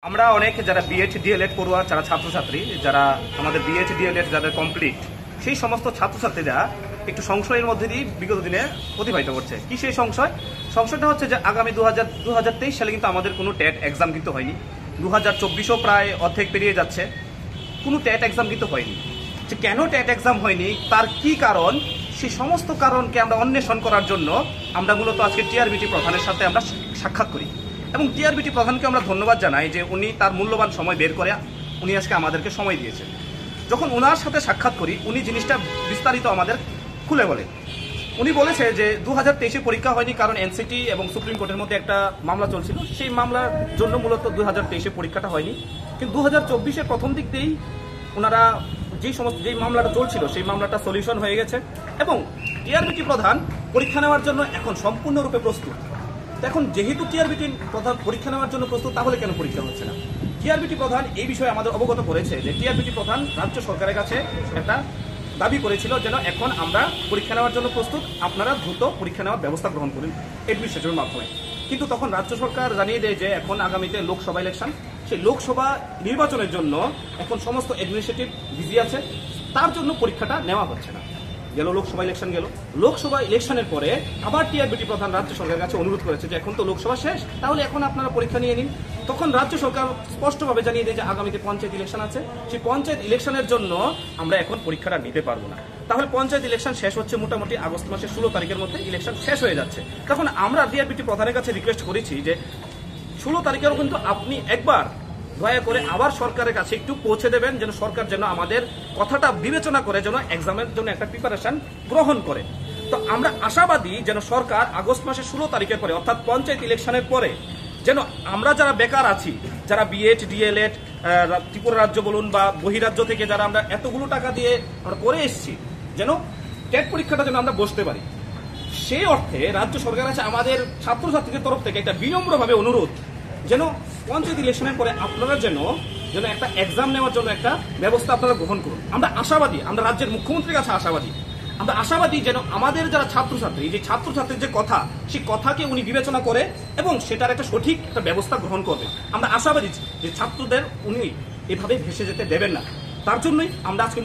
আমরা অনেক যারা বিএড ডিএলএড পড়ুয়া যারা ছাত্রছাত্রী যারা আমাদের বিএড ডিএলএড যাদের কমপ্লিট সেই সমস্ত ছাত্রছাত্রীরা একটু সংশয়ের মধ্যে দিয়ে বিগত দিনে অতিবাহিত করছে। কি সেই সংশয়টা হচ্ছে যে আগামী 2023 সালে কিন্তু আমাদের কোনো টেট এক্সাম কিন্তু হয়নি। 2024ও প্রায় অর্ধেক পেরিয়ে যাচ্ছে, কোনো টেট এক্সাম কিন্তু হয়নি। যে কেন টেট এক্সাম হয়নি, তার কি কারণ, সেই সমস্ত কারণকে আমরা অন্বেষণ করার জন্য আমরা মূলত আজকে টিআরবিটি প্রধানের সাথে আমরা সাক্ষাৎ করি এবং টিআরবিটি প্রধানকে আমরা ধন্যবাদ জানাই যে উনি তার মূল্যবান সময় বের করে উনি আজকে আমাদেরকে সময় দিয়েছেন। যখন ওনার সাথে সাক্ষাৎ করি উনি জিনিসটা বিস্তারিত আমাদের খুলে বলে। উনি বলেছে যে 2023 পরীক্ষা হয়নি কারণ এনসিটি এবং সুপ্রিম কোর্টের মধ্যে একটা মামলা চলছিল, সেই মামলার জন্য মূলত 2023 পরীক্ষাটা হয়নি। কিন্তু 2024 প্রথম দিক দিয়েই ওনারা যেই মামলাটা চলছিল সেই মামলাটা সলিউশন হয়ে গেছে এবং টিআরবিটি প্রধান পরীক্ষা নেওয়ার জন্য এখন সম্পূর্ণরূপে প্রস্তুত। এখন যেহেতু টিআরবিটি প্রধান পরীক্ষা নেওয়ার জন্য প্রস্তুত, তাহলে কেন পরীক্ষা হচ্ছে না? টিআরবিটি প্রধান এই বিষয়ে আমাদের অবগত করেছে যে টিআরবিটি প্রধান রাজ্য সরকারের কাছে একটা দাবি করেছিল যেন এখন আমরা পরীক্ষা নেওয়ার জন্য প্রস্তুত, আপনারা দ্রুত পরীক্ষা নেওয়ার ব্যবস্থা গ্রহণ করুন অ্যাডমিনিস্ট্রেশনের মাধ্যমে। কিন্তু তখন রাজ্য সরকার জানিয়ে দেয় যে এখন আগামীতে লোকসভা ইলেকশন, সেই লোকসভা নির্বাচনের জন্য এখন সমস্ত অ্যাডমিনিস্ট্রেটিভ বিজি আছে, তার জন্য পরীক্ষাটা নেওয়া হচ্ছে না। গেল লোকসভা ইলেকশন গেল, লোকসভা ইলেকশনের পরে আবার টিআরবিটি প্রধান রাজ্য সরকারের কাছে অনুরোধ করেছে যে এখন তো লোকসভা শেষ, তাহলে এখন আপনারা পরীক্ষা নিয়ে নিন। তখন রাজ্য সরকার স্পষ্টভাবে জানিয়ে দেয় যে আগামীতে পঞ্চায়েত ইলেকশন আছে, সেই পঞ্চায়েত ইলেকশনের জন্য আমরা এখন পরীক্ষাটা নিতে পারবো না। তাহলে পঞ্চায়েত ইলেকশন শেষ হচ্ছে মোটামুটি আগস্ট মাসের 16 তারিখের মধ্যে ইলেকশন শেষ হয়ে যাচ্ছে। তখন আমরা টিআরবিটি প্রধানের কাছে রিকোয়েস্ট করেছি যে 16 তারিখেও কিন্তু আপনি একবার দয়া করে আবার সরকারের কাছে একটু পৌঁছে দেবেন, যেন সরকার যেন আমাদের কথাটা বিবেচনা করে যেন এক্সামের জন্য একটা প্রিপারেশন গ্রহণ করে। তো আমরা আশাবাদী যেন সরকার আগস্ট মাসের 16 তারিখের পরে অর্থাৎ পঞ্চায়েত ইলেকশনের পরে যেন আমরা যারা বেকার আছি, যারা বিএড ডিএলএড ত্রিপুরা রাজ্য বলুন বা বহিরাজ্য থেকে যারা আমরা এতগুলো টাকা দিয়ে আমরা করে এসেছি, যেন টেট পরীক্ষাটা যেন আমরা বসতে পারি। সেই অর্থে রাজ্য সরকার আছে আমাদের ছাত্রছাত্রীদের তরফ থেকে একটা বিনম্রভাবে অনুরোধ যেন পঞ্চায়েত ইলেকশনের পরে আপনারা যেন একটা এক্সাম নেওয়ার জন্য একটা ব্যবস্থা আপনারা গ্রহণ করুন। আমরা আশাবাদী, আমরা রাজ্যের মুখ্যমন্ত্রীর কাছে আশাবাদী, আমরা আশাবাদী যেন আমাদের যারা ছাত্রছাত্রী, যে ছাত্রছাত্রীর যে কথা, সেই কথাকে উনি বিবেচনা করে এবং সেটার একটা সঠিক একটা ব্যবস্থা গ্রহণ করবে। আমরা আশাবাদী যে ছাত্রদের উনি এভাবে ভেসে যেতে দেবেন না। তার জন্যই আমরা আজকে